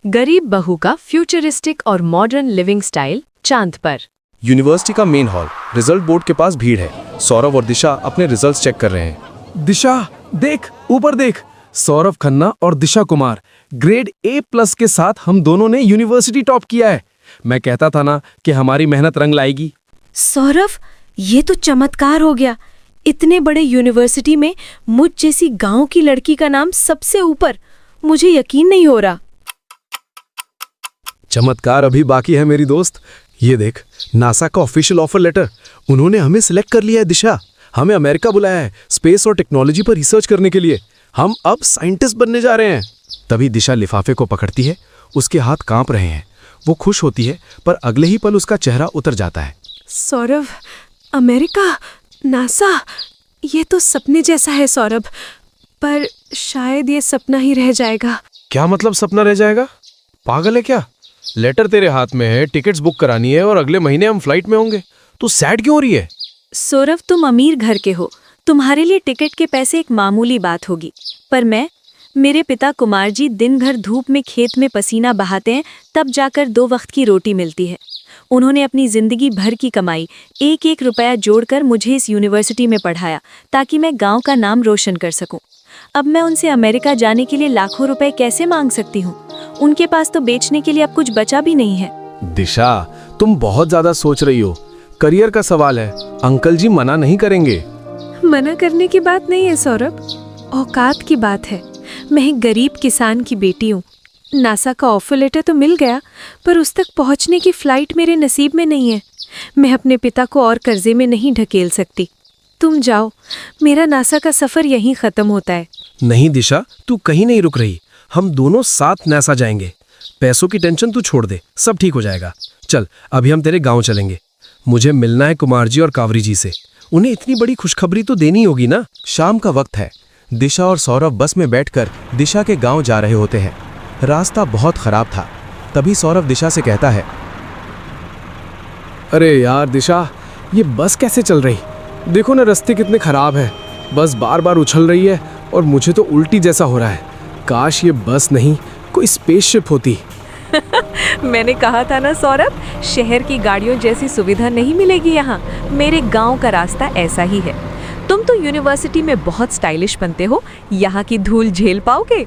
गरीब बहू का फ्यूचरिस्टिक और मॉडर्न लिविंग स्टाइल चांद पर। यूनिवर्सिटी का मेन हॉल, रिजल्ट बोर्ड के पास भीड़ है। सौरभ और दिशा अपने रिजल्ट्स चेक कर रहे हैं। दिशा देख, ऊपर देख, सौरभ खन्ना और दिशा कुमार ग्रेड A+ के साथ हम दोनों ने यूनिवर्सिटी टॉप किया है। मैं कहता था ना कि हमारी मेहनत रंग लाएगी। सौरभ, ये तो चमत्कार हो गया। इतने बड़े यूनिवर्सिटी में मुझ जैसी गांव की लड़की का नाम सबसे ऊपर। मुझे यकीन नहीं हो रहा। चमत्कार अभी बाकी है मेरी दोस्त। ये देख, नासा का ऑफिशियल ऑफर लेटर। उन्होंने हमें सिलेक्ट कर लिया है दिशा। हमें अमेरिका बुलाया है स्पेस और टेक्नोलॉजी पर रिसर्च करने के लिए। हम अब साइंटिस्ट बनने जा रहे हैं। तभी दिशा लिफाफे को पकड़ती है। उसके हाथ कांप रहे हैं। वो खुश होती है, पर अगले ही पल उसका चेहरा उतर जाता है। सौरभ, अमेरिका, नासा, ये तो सपने जैसा है सौरभ, पर शायद ये सपना ही रह जाएगा। क्या मतलब सपना रह जाएगा? पागल है क्या? लेटर तेरे हाथ में है, टिकट्स बुक करानी है और अगले महीने हम फ्लाइट में होंगे। तू सैड क्यों हो रही है? सौरभ, तुम अमीर घर के हो, तुम्हारे लिए टिकट के पैसे एक मामूली बात होगी, पर मेरे पिता कुमार जी दिन भर धूप में खेत में पसीना बहाते हैं, तब जाकर 2 वक्त की रोटी मिलती है। उन्होंने अपनी जिंदगी भर की कमाई एक एक रुपया जोड़कर मुझे इस यूनिवर्सिटी में पढ़ाया, ताकि मैं गांव का नाम रोशन कर सकूं। अब मैं उनसे अमेरिका जाने के लिए लाखों रुपए कैसे मांग सकती हूँ? उनके पास तो बेचने के लिए अब कुछ बचा भी नहीं है। दिशा, तुम बहुत ज्यादा सोच रही हो। करियर का सवाल है, अंकल जी मना नहीं करेंगे। मना करने की बात नहीं है सौरभ, औकात की बात है। मैं एक गरीब किसान की बेटी हूँ। नासा का ऑफर लेटर तो मिल गया, पर उस तक पहुँचने की फ्लाइट मेरे नसीब में नहीं है। मैं अपने पिता को और कर्जे में नहीं ढकेल सकती। तुम जाओ, मेरा नासा का सफर यहीं खत्म होता है। नहीं दिशा, तू कहीं नहीं रुक रही। हम दोनों साथ नासा जाएंगे। पैसों की टेंशन तू छोड़ दे, सब ठीक हो जाएगा। चल, अभी हम तेरे गांव चलेंगे। मुझे मिलना है कुमार जी और कावरी जी से। उन्हें इतनी बड़ी खुशखबरी तो देनी होगी ना। शाम का वक्त है। दिशा और सौरभ बस में बैठकर दिशा के गांव जा रहे होते हैं। रास्ता बहुत खराब था। तभी सौरभ दिशा से कहता है, अरे यार दिशा, ये बस कैसे चल रही? देखो ना, रास्ते कितने खराब है। बस बार बार उछल रही है और मुझे तो उल्टी जैसा हो रहा है। काश ये बस नहीं, कोई स्पेसशिप होती। मैंने कहा था ना सौरभ, शहर की गाड़ियों जैसी सुविधा नहीं मिलेगी यहाँ। मेरे गांव का रास्ता ऐसा ही है। तुम तो यूनिवर्सिटी में बहुत स्टाइलिश बनते हो, यहाँ की धूल झेल पाओगे?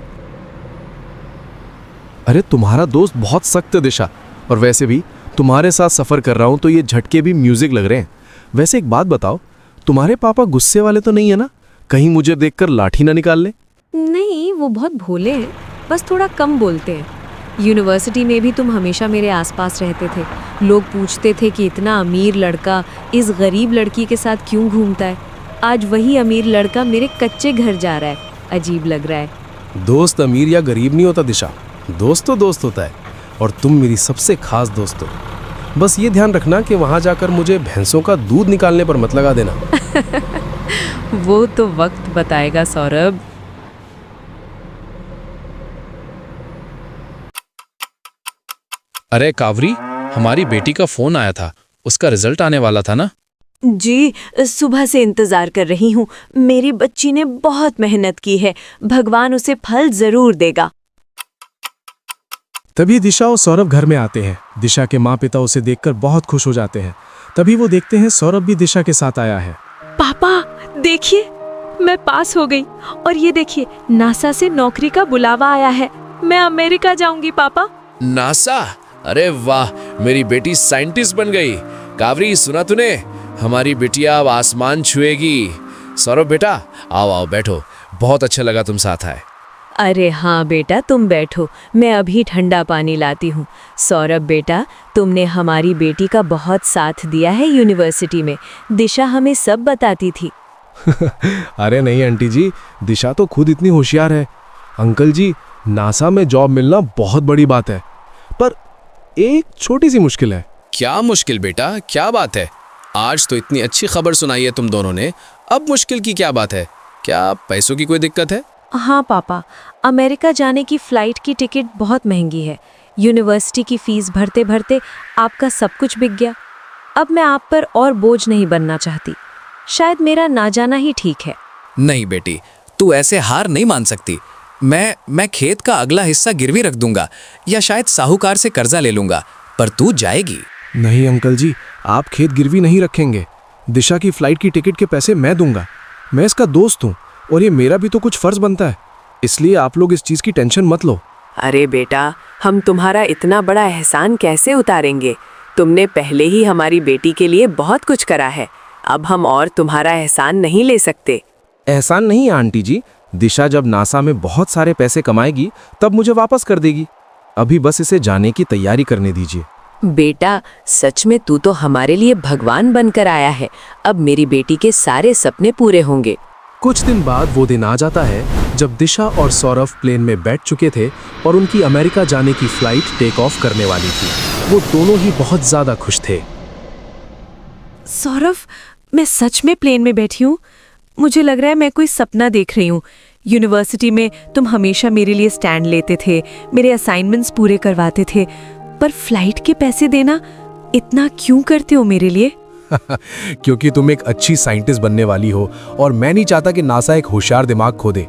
अरे तुम्हारा दोस्त बहुत सख्त है दिशा, और वैसे भी तुम्हारे साथ सफर कर रहा हूँ तो ये झटके भी म्यूजिक लग रहे हैं। वैसे एक बात बताओ, तुम्हारे पापा गुस्से वाले तो नहीं है ना? कहीं मुझे देखकर लाठी ना निकाल ले। नहीं, वो बहुत भोले हैं, बस थोड़ा कम बोलते हैं। यूनिवर्सिटी में भी तुम हमेशा मेरे आसपास रहते थे। लोग पूछते थे कि इतना अमीर लड़का इस गरीब लड़की के साथ क्यों घूमता है। आज वही अमीर लड़का मेरे कच्चे घर जा रहा है। अजीब लग रहा है। दोस्त अमीर या गरीब नहीं होता दिशा, दोस्त तो दोस्त होता है, और तुम मेरी सबसे खास दोस्त हो। बस ये ध्यान रखना कि वहां जाकर मुझे भैंसों का दूध निकालने पर मत लगा देना। वो तो वक्त बताएगा सौरभ। अरे कावरी, हमारी बेटी का फोन आया था। उसका रिजल्ट आने वाला था ना? जी, सुबह से इंतजार कर रही हूँ। मेरी बच्ची ने बहुत मेहनत की है, भगवान उसे फल जरूर देगा। तभी दिशा और सौरभ घर में आते हैं। दिशा के माँ पिता उसे देखकर बहुत खुश हो जाते हैं। तभी वो देखते हैं सौरभ भी दिशा के साथ आया है। पापा देखिए, मैं पास हो गई, और ये देखिए, नासा से नौकरी का बुलावा आया है। मैं अमेरिका जाऊंगी पापा। नासा? अरे वाह, मेरी बेटी साइंटिस्ट बन गई। कावरी, सुना तूने? हमारी बिटिया अब आसमान छुएगी। सौरभ बेटा, आओ आओ बैठो। बहुत अच्छा लगा तुम साथ आए। अरे हाँ बेटा, तुम बैठो, मैं अभी ठंडा पानी लाती हूँ। सौरभ बेटा, तुमने हमारी बेटी का बहुत साथ दिया है यूनिवर्सिटी में। दिशा हमें सब बताती थी। अरे नहीं आंटी जी, दिशा तो खुद इतनी होशियार है। अंकल जी, नासा में जॉब मिलना बहुत बड़ी बात है, पर एक छोटी सी मुश्किल है। क्या मुश्किल बेटा, क्या बात है? आज तो इतनी अच्छी खबर सुनाई है तुम दोनों ने, अब मुश्किल की क्या बात है? क्या पैसों की कोई दिक्कत है? हाँ पापा, अमेरिका जाने की फ़्लाइट की टिकट बहुत महंगी है। यूनिवर्सिटी की फ़ीस भरते भरते आपका सब कुछ बिक गया। अब मैं आप पर और बोझ नहीं बनना चाहती। शायद मेरा ना जाना ही ठीक है। नहीं बेटी, तू ऐसे हार नहीं मान सकती। मैं खेत का अगला हिस्सा गिरवी रख दूंगा या शायद साहूकार से कर्जा ले लूंगा, पर तू जाएगी। नहीं अंकल जी, आप खेत गिरवी नहीं रखेंगे। दिशा की फ्लाइट की टिकट के पैसे मैं दूंगा। मैं इसका दोस्त हूँ और ये मेरा भी तो कुछ फर्ज बनता है, इसलिए आप लोग इस चीज़ की टेंशन मत लो। अरे बेटा, हम तुम्हारा इतना बड़ा एहसान कैसे उतारेंगे? तुमने पहले ही हमारी बेटी के लिए बहुत कुछ करा है, अब हम और तुम्हारा एहसान नहीं ले सकते। एहसान नहीं आंटी जी, दिशा जब नासा में बहुत सारे पैसे कमाएगी तब मुझे वापस कर देगी। अभी बस इसे जाने की तैयारी करने दीजिए। बेटा, सच में तू तो हमारे लिए भगवान बनकर आया है। अब मेरी बेटी के सारे सपने पूरे होंगे। कुछ दिन बाद वो दिन आ जाता है जब दिशा और सौरभ प्लेन में बैठ चुके थे और उनकी अमेरिका जाने की फ्लाइट टेक ऑफ करने वाली थी। वो दोनों ही बहुत ज्यादा खुश थे। सौरभ, मैं सच में प्लेन में बैठी हूँ। मुझे लग रहा है मैं कोई सपना देख रही हूँ। यूनिवर्सिटी में तुम हमेशा मेरे लिए स्टैंड लेते थे, मेरे असाइनमेंट्स पूरे करवाते थे, पर फ्लाइट के पैसे देना इतना क्यों करते हो मेरे लिए? क्योंकि तुम एक अच्छी साइंटिस्ट बनने वाली हो और मैं नहीं चाहता कि नासा एक होशियार दिमाग खो दे।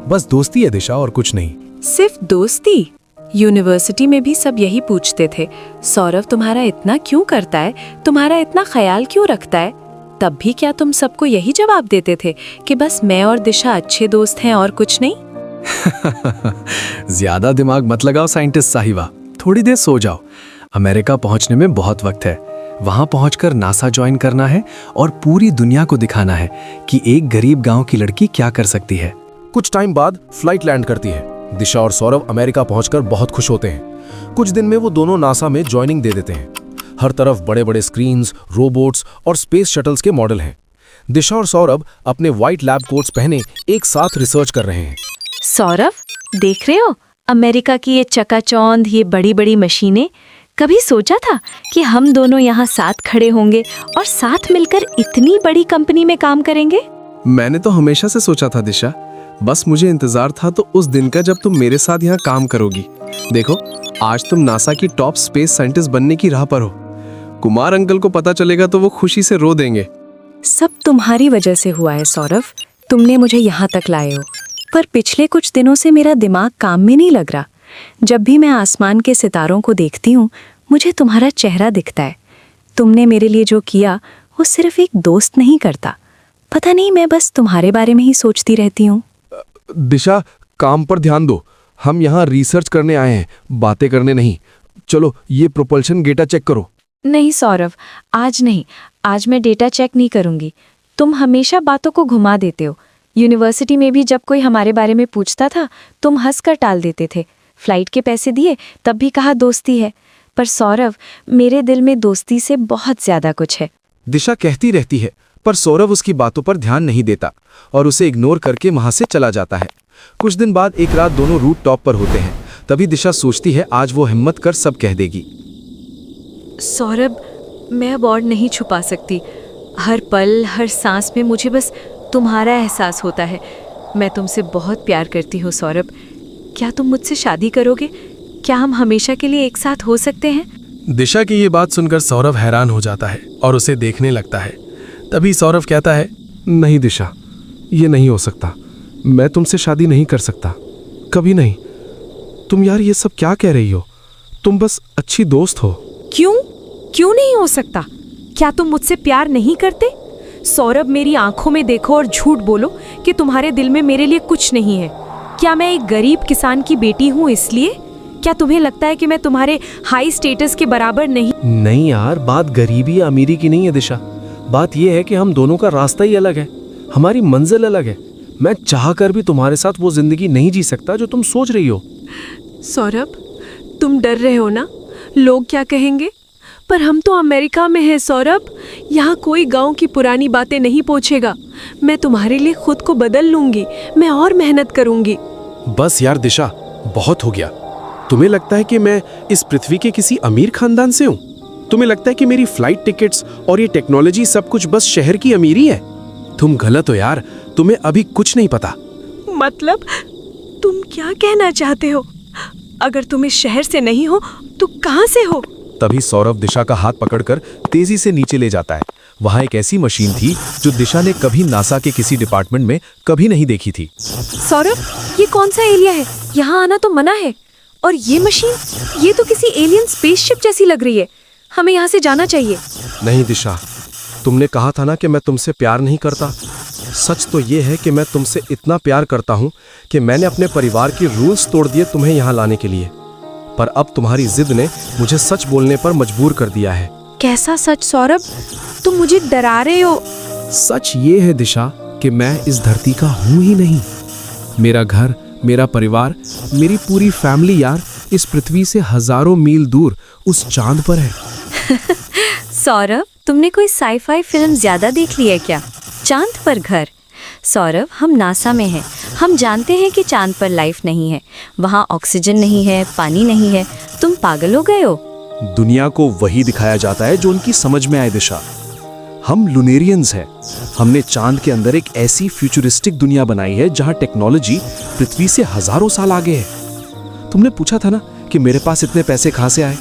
बस दोस्ती है दिशा, और कुछ नहीं। सिर्फ दोस्ती? यूनिवर्सिटी में भी सब यही पूछते थे, सौरभ तुम्हारा इतना क्यों करता है, तुम्हारा इतना ख्याल क्यों रखता है? तब भी क्या तुम सबको यही जवाब देते थे कि बस मैं और दिशा अच्छे दोस्त हैं और कुछ नहीं? ज्यादा दिमाग मत लगाओ साइंटिस्ट साहिबा, थोड़ी देर सो जाओ। अमेरिका पहुंचने में बहुत वक्त है। वहां पहुंचकर नासा ज्वाइन करना है और पूरी दुनिया को दिखाना है कि एक गरीब गांव की लड़की क्या कर सकती है। कुछ टाइम बाद फ्लाइट लैंड करती है। दिशा और सौरभ अमेरिका पहुंचकर बहुत खुश होते हैं। कुछ दिन में वो दोनों नासा में ज्वाइनिंग दे देते हैं। हर तरफ बड़े बड़े स्क्रीन्स, रोबोट्स और स्पेस शटल्स के मॉडल हैं। दिशा और सौरभ अपने व्हाइट लैब कोट्स पहने एक साथ रिसर्च कर रहे हैं। सौरभ, देख रहे हो अमेरिका की ये चकाचौंध, ये बड़ी बड़ी मशीनें? कभी सोचा था कि हम दोनों यहाँ साथ खड़े होंगे और साथ मिलकर इतनी बड़ी कंपनी में काम करेंगे? मैंने तो हमेशा से सोचा था दिशा, बस मुझे इंतजार था तो उस दिन का जब तुम मेरे साथ यहाँ काम करोगी। देखो, आज तुम नासा की टॉप स्पेस साइंटिस्ट बनने की राह पर हो। कुमार अंकल को पता चलेगा तो वो खुशी से रो देंगे। सब तुम्हारी वजह से हुआ है सौरभ, तुमने मुझे यहाँ तक लाए हो। पर पिछले कुछ दिनों से मेरा दिमाग काम में नहीं लग रहा। जब भी मैं आसमान के सितारों को देखती हूँ, मुझे तुम्हारा चेहरा दिखता है। तुमने मेरे लिए जो किया वो सिर्फ एक दोस्त नहीं करता। पता नहीं, मैं बस तुम्हारे बारे में ही सोचती रहती हूँ। दिशा, काम पर ध्यान दो। हम यहाँ रिसर्च करने आए हैं, बातें करने नहीं। चलो ये प्रोपल्शन डेटा चेक करो। नहीं सौरभ, आज नहीं। आज मैं डेटा चेक नहीं करूँगी। तुम हमेशा बातों को घुमा देते हो। यूनिवर्सिटी में भी जब कोई हमारे बारे में पूछता था, तुम हंसकर टाल देते थे। फ्लाइट के पैसे दिए तब भी कहा दोस्ती है। पर सौरभ, मेरे दिल में दोस्ती से बहुत ज्यादा कुछ है। दिशा कहती रहती है, पर सौरभ उसकी बातों पर ध्यान नहीं देता और उसे इग्नोर करके वहां से चला जाता है। कुछ दिन बाद एक रात दोनों रूट टॉप पर होते हैं। तभी दिशा सोचती है आज वो हिम्मत कर सब कह देगी। सौरभ, मैं अब और नहीं छुपा सकती। हर पल, हर सांस में मुझे बस तुम्हारा एहसास होता है। मैं तुमसे बहुत प्यार करती हूँ सौरभ। क्या तुम मुझसे शादी करोगे? क्या हम हमेशा के लिए एक साथ हो सकते हैं? दिशा की ये बात सुनकर सौरभ हैरान हो जाता है और उसे देखने लगता है। तभी सौरभ कहता है, नहीं दिशा, ये नहीं हो सकता। मैं तुमसे शादी नहीं कर सकता, कभी नहीं। तुम यार ये सब क्या कह रही हो? तुम बस अच्छी दोस्त हो। क्यों नहीं हो सकता? क्या तुम मुझसे प्यार नहीं करते? सौरभ, मेरी आंखों में देखो और झूठ बोलो कि तुम्हारे दिल में मेरे लिए कुछ नहीं है। क्या मैं एक गरीब किसान की बेटी हूँ इसलिए? क्या तुम्हें लगता है कि मैं तुम्हारे हाई स्टेटस के बराबर नहीं? नहीं यार, बात गरीबी या अमीरी की नहीं है दिशा। बात यह है कि हम दोनों का रास्ता ही अलग है, हमारी मंजिल अलग है। मैं चाह कर भी तुम्हारे साथ वो जिंदगी नहीं जी सकता जो तुम सोच रही हो। सौरभ, तुम डर रहे हो ना, लोग क्या कहेंगे? पर हम तो अमेरिका में हैं सौरभ, यहाँ कोई गांव की पुरानी बातें नहीं पूछेगा। मैं तुम्हारे लिए खुद को बदल लूंगी, मैं और मेहनत करूंगी। बस यार दिशा, बहुत हो गया। तुम्हें लगता है कि मैं इस पृथ्वी के किसी अमीर खानदान से हूँ? तुम्हें लगता है कि मेरी फ्लाइट टिकट्स और ये टेक्नोलॉजी सब कुछ बस शहर की अमीरी है? तुम गलत हो यार, तुम्हें अभी कुछ नहीं पता। मतलब तुम क्या कहना चाहते हो? अगर तुम इस शहर से नहीं हो तो कहाँ से हो? तभी सौरभ दिशा का हाथ पकड़कर तेजी से नीचे ले जाता है। वहाँ एक ऐसी मशीन थी जो दिशा ने कभी नासा के किसी डिपार्टमेंट में कभी नहीं देखी थी। सौरभ, ये कौन सा एरिया है? यहाँ आना तो मना है। और ये मशीन, ये तो किसी एलियन स्पेसशिप जैसी लग रही है। हमें यहाँ से जाना चाहिए। नहीं दिशा, तुमने कहा था ना कि मैं तुमसे प्यार नहीं करता। सच तो ये है कि मैं तुमसे इतना प्यार करता हूँ कि मैंने अपने परिवार के रूल्स तोड़ दिए तुम्हें यहाँ लाने के लिए। पर अब तुम्हारी जिद ने मुझे सच बोलने पर मजबूर कर दिया है। कैसा सच सौरभ? तुम मुझे डरा रहे हो। सच ये है दिशा कि मैं इस धरती का हूँ ही नहीं। मेरा घर, मेरा परिवार, मेरी पूरी फैमिली यार इस पृथ्वी से हजारों मील दूर उस चांद पर है। सौरभ, तुमने कोई साईफाई फिल्म ज्यादा देख ली है क्या? चांद पर घर। सौरभ, हम नासा में हैं। हम जानते हैं कि चांद पर लाइफ नहीं है, वहाँ ऑक्सीजन नहीं है, पानी नहीं है। तुम पागल हो गए हो? दुनिया को वही दिखाया जाता है जो उनकी समझ में आए दिशा। हम लुनेरियंस हैं। हमने चांद के अंदर एक ऐसी फ्यूचरिस्टिक दुनिया बनाई है जहां टेक्नोलॉजी पृथ्वी से हजारों साल आगे है। तुमने पूछा था ना कि मेरे पास इतने पैसे कहां से आए?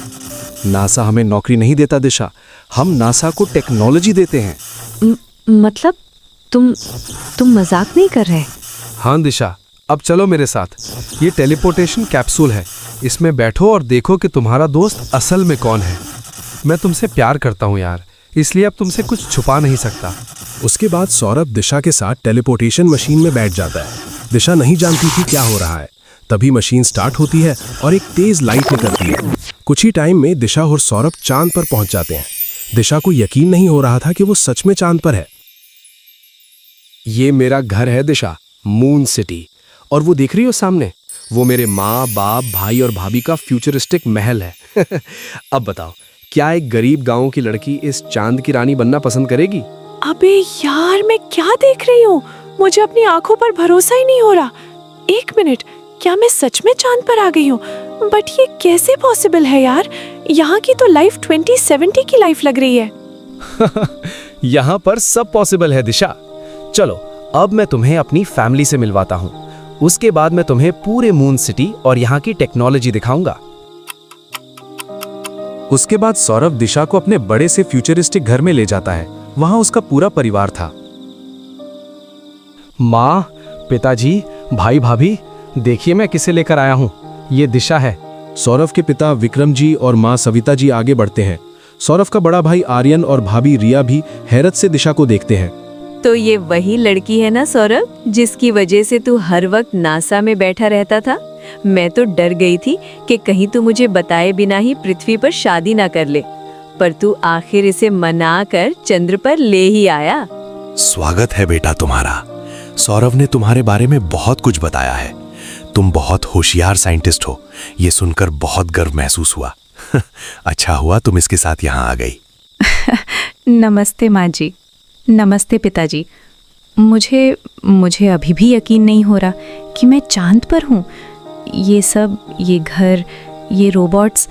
नासा हमें नौकरी नहीं देता दिशा, हम नासा को टेक्नोलॉजी देते हैं। मतलब तुम मजाक नहीं कर रहे? हाँ दिशा, अब चलो मेरे साथ। ये टेलीपोर्टेशन कैप्सूल है, इसमें बैठो और देखो कि तुम्हारा दोस्त असल में कौन है। मैं तुमसे प्यार करता हूँ यार, इसलिए अब तुमसे कुछ छुपा नहीं सकता। उसके बाद सौरभ दिशा के साथ टेलीपोर्टेशन मशीन में बैठ जाता है। दिशा नहीं जानती थी क्या हो रहा है। तभी मशीन स्टार्ट होती है और एक तेज लाइट निकलती है। कुछ ही टाइम में दिशा और सौरभ चांद पर पहुंच जाते हैं। दिशा को यकीन नहीं हो रहा था कि वो सच में चांद पर है। ये मेरा घर है दिशा, मून सिटी। और वो देख रही हो सामने, वो मेरे माँ बाप भाई और भाभी का फ्यूचरिस्टिक महल है। अब बताओ, क्या एक गरीब गांव की लड़की इस चांद की रानी बनना पसंद करेगी? अबे यार, मैं क्या देख रही हूँ? मुझे अपनी आंखों पर भरोसा ही नहीं हो रहा। एक मिनट, क्या मैं सच में चांद पर आ गई हूँ? बट ये कैसे पॉसिबल है यार? यहाँ की तो लाइफ 2070 की लाइफ लग रही है। यहाँ पर सब पॉसिबल है दिशा। चलो, अब मैं तुम्हें अपनी फैमिली से मिलवाता हूँ। उसके बाद मैं तुम्हें पूरे मून सिटी और यहाँ की टेक्नोलॉजी दिखाऊंगा। उसके बाद सौरभ दिशा को अपने बड़े से फ्यूचरिस्टिक घर में ले जाता है। वहां उसका पूरा परिवार था। माँ, पिताजी, भाई भाभी, देखिए मैं किसे लेकर आया हूँ। ये दिशा है। सौरभ के पिता विक्रम जी और माँ सविता जी आगे बढ़ते हैं। सौरभ का बड़ा भाई आर्यन और भाभी रिया भी हैरत से दिशा को देखते हैं। तो ये वही लड़की है ना सौरभ, जिसकी वजह से तू हर वक्त नासा में बैठा रहता था? मैं तो डर गई थी कि कहीं तू मुझे बताए बिना ही पृथ्वी पर शादी ना कर ले, पर तू आखिर इसे मना कर चंद्र पर ले ही आया। स्वागत है बेटा तुम्हारा। सौरभ ने तुम्हारे बारे में बहुत कुछ बताया है। तुम बहुत होशियार साइंटिस्ट हो, ये सुनकर बहुत गर्व महसूस हुआ। अच्छा हुआ तुम इसके साथ यहाँ आ गई। नमस्ते माँ जी। नमस्ते पिताजी। मुझे अभी भी यकीन नहीं हो रहा कि मैं चांद पर हूँ। ये सब, ये घर, ये रोबोट्स,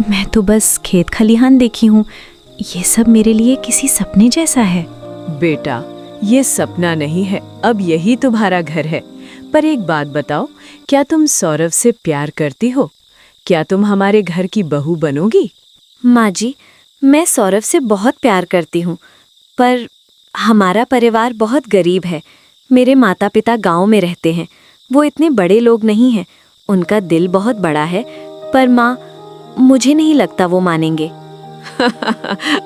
मैं तो बस खेत खलिहान देखी हूँ। ये सब मेरे लिए किसी सपने जैसा है। बेटा, ये सपना नहीं है, अब यही तुम्हारा घर है। पर एक बात बताओ, क्या तुम सौरभ से प्यार करती हो? क्या तुम हमारे घर की बहू बनोगी? माँ जी, मैं सौरभ से बहुत प्यार करती हूँ, पर हमारा परिवार बहुत गरीब है। मेरे माता पिता गांव में रहते हैं। वो इतने बड़े लोग नहीं हैं। उनका दिल बहुत बड़ा है, पर माँ, मुझे नहीं लगता वो मानेंगे।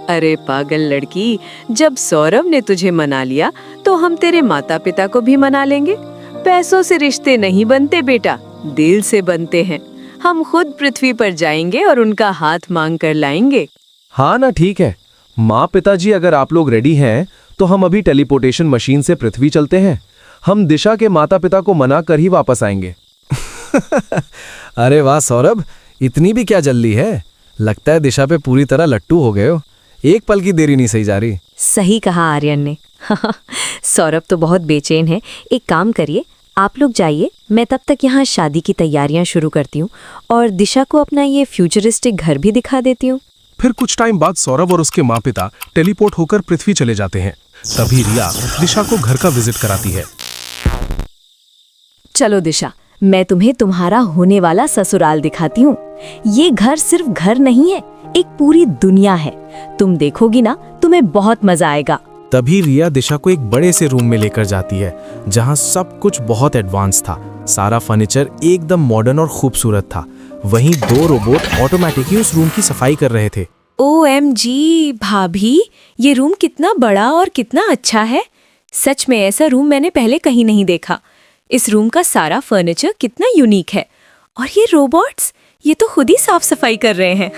अरे पागल लड़की, जब सौरभ ने तुझे मना लिया तो हम तेरे माता पिता को भी मना लेंगे। पैसों से रिश्ते नहीं बनते बेटा, दिल से बनते हैं। हम खुद पृथ्वी पर जाएंगे और उनका हाथ मांग कर लाएंगे। हाँ ना, ठीक है माँ पिताजी, अगर आप लोग रेडी हैं तो हम अभी टेलीपोर्टेशन मशीन से पृथ्वी चलते हैं। हम दिशा के माता पिता को मना कर ही वापस आएंगे। अरे वाह सौरभ, इतनी भी क्या जल्दी है? लगता है दिशा पे पूरी तरह लट्टू हो गए हो। एक पल की देरी नहीं सही जा रही। सही कहा आर्यन ने। सौरभ तो बहुत बेचैन है। एक काम करिए, आप लोग जाइए, मैं तब तक यहाँ शादी की तैयारियां शुरू करती हूँ और दिशा को अपना ये फ्यूचरिस्टिक घर भी दिखा देती हूँ। फिर कुछ टाइम बाद सौरभ और उसके माँ पिता टेलीपोर्ट होकर पृथ्वी चले जाते हैं। तभी रिया दिशा को घर का विजिट कराती है। चलो दिशा, मैं तुम्हें तुम्हारा होने वाला ससुराल दिखाती हूँ। ये घर सिर्फ घर नहीं है, एक पूरी दुनिया है। तुम देखोगी ना, तुम्हें तुम्हें बहुत मजा आएगा। तभी रिया दिशा को एक बड़े से रूम में लेकर जाती है जहां सब कुछ बहुत एडवांस था। सारा फर्नीचर एकदम मॉडर्न और खूबसूरत था। वहीं 2 रोबोट ऑटोमेटिक ही उस रूम की सफाई कर रहे थे। OMG भाभी, ये रूम कितना बड़ा और कितना अच्छा है। सच में ऐसा रूम मैंने पहले कहीं नहीं देखा। इस रूम का सारा फर्नीचर कितना यूनिक है। और ये रोबोट्स, ये तो खुद ही साफ सफाई कर रहे हैं।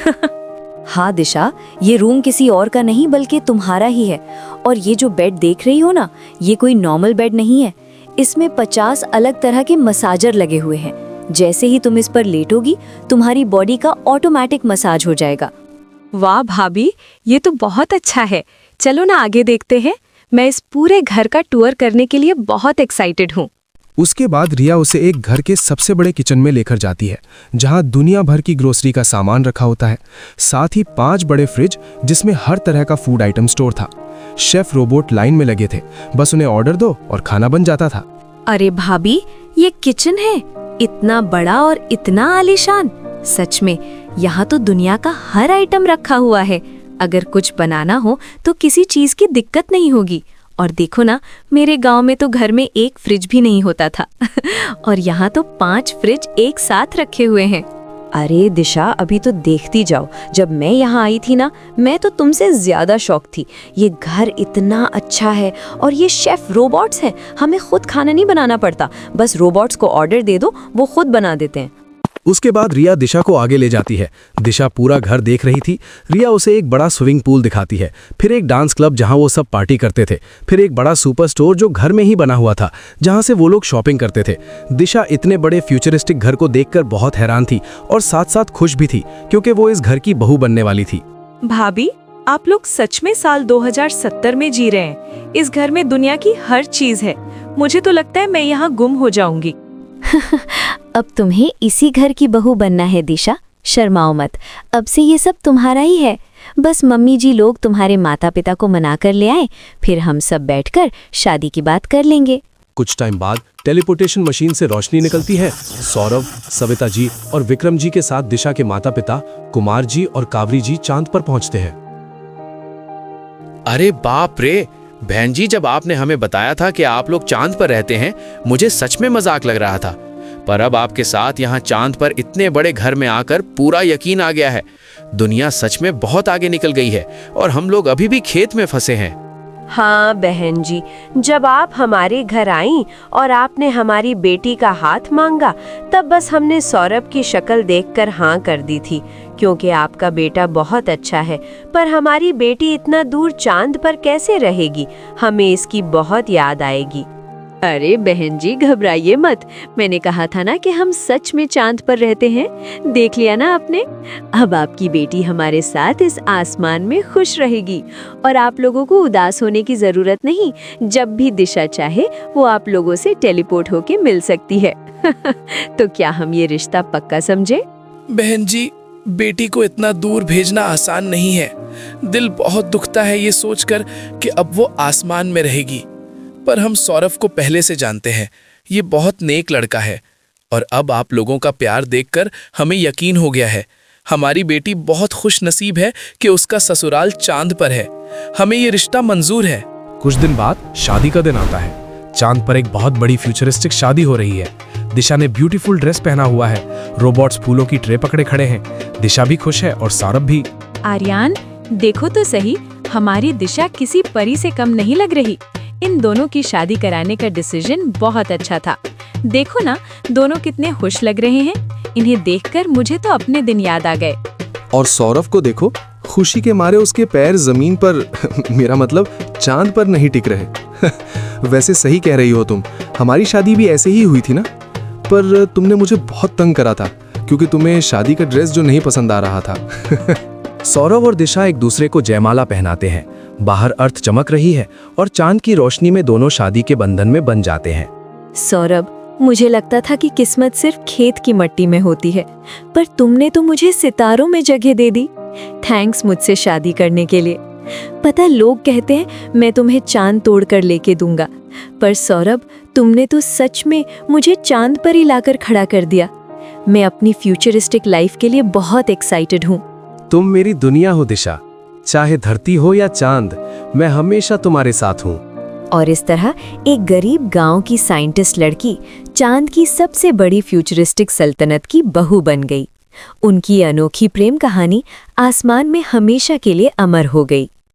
हाँ दिशा, ये रूम किसी और का नहीं बल्कि तुम्हारा ही है। और ये जो बेड देख रही हो ना, ये कोई नॉर्मल बेड नहीं है। इसमें 50 अलग तरह के मसाजर लगे हुए हैं। जैसे ही तुम इस पर लेटोगी, तुम्हारी बॉडी का ऑटोमेटिक मसाज हो जाएगा। वाह भाभी, ये तो बहुत अच्छा है। चलो ना आगे देखते हैं। मैं इस पूरे घर का टूर करने के लिए बहुत एक्साइटेड हूँ। उसके बाद रिया उसे एक घर के सबसे बड़े किचन में लेकर जाती है जहां दुनिया भर की ग्रोसरी का सामान रखा होता है। साथ ही 5 बड़े फ्रिज जिसमें हर तरह का फूड आइटम स्टोर था। शेफ रोबोट लाइन में लगे थे, बस उन्हें ऑर्डर दो और खाना बन जाता था। अरे भाभी, ये किचन है, इतना बड़ा और इतना आलीशान। सच में यहाँ तो दुनिया का हर आइटम रखा हुआ है। अगर कुछ बनाना हो तो किसी चीज की दिक्कत नहीं होगी। और देखो ना, मेरे गांव में तो घर में एक फ्रिज भी नहीं होता था। और यहाँ तो 5 फ्रिज एक साथ रखे हुए हैं। अरे दिशा, अभी तो देखती जाओ। जब मैं यहाँ आई थी ना, मैं तो तुमसे ज्यादा शौक थी। ये घर इतना अच्छा है और ये शेफ रोबोट्स हैं। हमें खुद खाना नहीं बनाना पड़ता, बस रोबोट्स को ऑर्डर दे दो, वो खुद बना देते हैं। उसके बाद रिया दिशा को आगे ले जाती है। दिशा पूरा घर देख रही थी। रिया उसे एक बड़ा स्विमिंग पूल दिखाती है, फिर एक डांस क्लब जहां वो सब पार्टी करते थे, फिर एक बड़ा सुपर स्टोर जो घर में ही बना हुआ था जहां से वो लोग शॉपिंग करते थे। दिशा इतने बड़े फ्यूचरिस्टिक घर को देखकर बहुत हैरान थी और साथ साथ खुश भी थी क्योंकि वो इस घर की बहू बनने वाली थी। भाभी, आप लोग सच में साल 2070 में जी रहे हैं। इस घर में दुनिया की हर चीज है। मुझे तो लगता है मैं यहाँ गुम हो जाऊंगी। अब तुम्हें इसी घर की बहू बनना है दिशा, शर्माओ मत। अब से ये सब तुम्हारा ही है। बस मम्मी जी लोग तुम्हारे माता पिता को मना कर ले आए, फिर हम सब बैठकर शादी की बात कर लेंगे। कुछ टाइम बाद टेलीपोर्टेशन मशीन से रोशनी निकलती है। सौरभ, सविता जी और विक्रम जी के साथ दिशा के माता पिता कुमार जी और कावरी जी चांद पर पहुंचते हैं। अरे बाप रे, बहन जी, जब आपने हमें बताया था कि आप लोग चांद पर रहते हैं, मुझे सच में मजाक लग रहा था। पर अब आपके साथ यहाँ चांद पर इतने बड़े घर में आकर पूरा यकीन आ गया है। दुनिया सच में बहुत आगे निकल गई है और हम लोग अभी भी खेत में फंसे हैं। हाँ बहन जी, जब आप हमारे घर आईं और आपने हमारी बेटी का हाथ मांगा, तब बस हमने सौरभ की शक्ल देखकर हाँ कर दी थी, क्योंकि आपका बेटा बहुत अच्छा है। पर हमारी बेटी इतना दूर चांद पर कैसे रहेगी? हमें इसकी बहुत याद आएगी। अरे बहन जी, घबराइए मत। मैंने कहा था ना कि हम सच में चांद पर रहते हैं। देख लिया ना आपने। अब आपकी बेटी हमारे साथ इस आसमान में खुश रहेगी और आप लोगों को उदास होने की जरूरत नहीं। जब भी दिशा चाहे वो आप लोगों से टेलीपोर्ट होके मिल सकती है। तो क्या हम ये रिश्ता पक्का समझे? बहन जी, बेटी को इतना दूर भेजना आसान नहीं है। दिल बहुत दुखता है ये सोचकर कि अब वो आसमान में रहेगी। पर हम सौरभ को पहले से जानते हैं, ये बहुत नेक लड़का है। और अब आप लोगों का प्यार देखकर हमें यकीन हो गया है, हमारी बेटी बहुत खुश नसीब है कि उसका ससुराल चांद पर है। हमें ये रिश्ता मंजूर है। कुछ दिन बाद शादी का दिन आता है। चांद पर एक बहुत बड़ी फ्यूचरिस्टिक शादी हो रही है। दिशा ने ब्यूटीफुल ड्रेस पहना हुआ है। रोबोट्स फूलों की ट्रे पकड़े खड़े हैं। दिशा भी खुश है और सौरभ भी। आर्यन, देखो तो सही, हमारी दिशा किसी परी से कम नहीं लग रही। इन दोनों की शादी कराने का डिसीजन बहुत अच्छा था। देखो ना, दोनों कितने खुश लग रहे हैं। इन्हें देखकर मुझे तो अपने दिन याद आ गए। और सौरभ को देखो, खुशी के मारे उसके पैर जमीन पर मेरा मतलब चांद पर नहीं टिक रहे। वैसे सही कह रही हो तुम, हमारी शादी भी ऐसे ही हुई थी ना। पर तुमने मुझे बहुत तंग करा था क्योंकि तुम्हें शादी का ड्रेस जो नहीं पसंद आ रहा था। सौरभ और दिशा एक दूसरे को जयमाला पहनाते हैं। बाहर अर्थ चमक रही है और चांद की रोशनी में दोनों शादी के बंधन में बन जाते हैं। सौरभ, मुझे लगता था कि किस्मत सिर्फ खेत की मिट्टी में होती है, पर तुमने तो मुझे सितारों में जगह दे दी। थैंक्स मुझसे शादी करने के लिए। पता, लोग कहते हैं मैं तुम्हें चांद तोड़ कर लेके दूंगा, पर सौरभ, तुमने तो सच में मुझे चांद पर ही लाकर खड़ा कर दिया। मैं अपनी फ्यूचरिस्टिक लाइफ के लिए बहुत एक्साइटेड हूँ। तुम मेरी दुनिया हो दिशा। चाहे धरती हो या चांद, मैं हमेशा तुम्हारे साथ हूँ। और इस तरह एक गरीब गांव की साइंटिस्ट लड़की चांद की सबसे बड़ी फ्यूचरिस्टिक सल्तनत की बहू बन गई। उनकी अनोखी प्रेम कहानी आसमान में हमेशा के लिए अमर हो गई।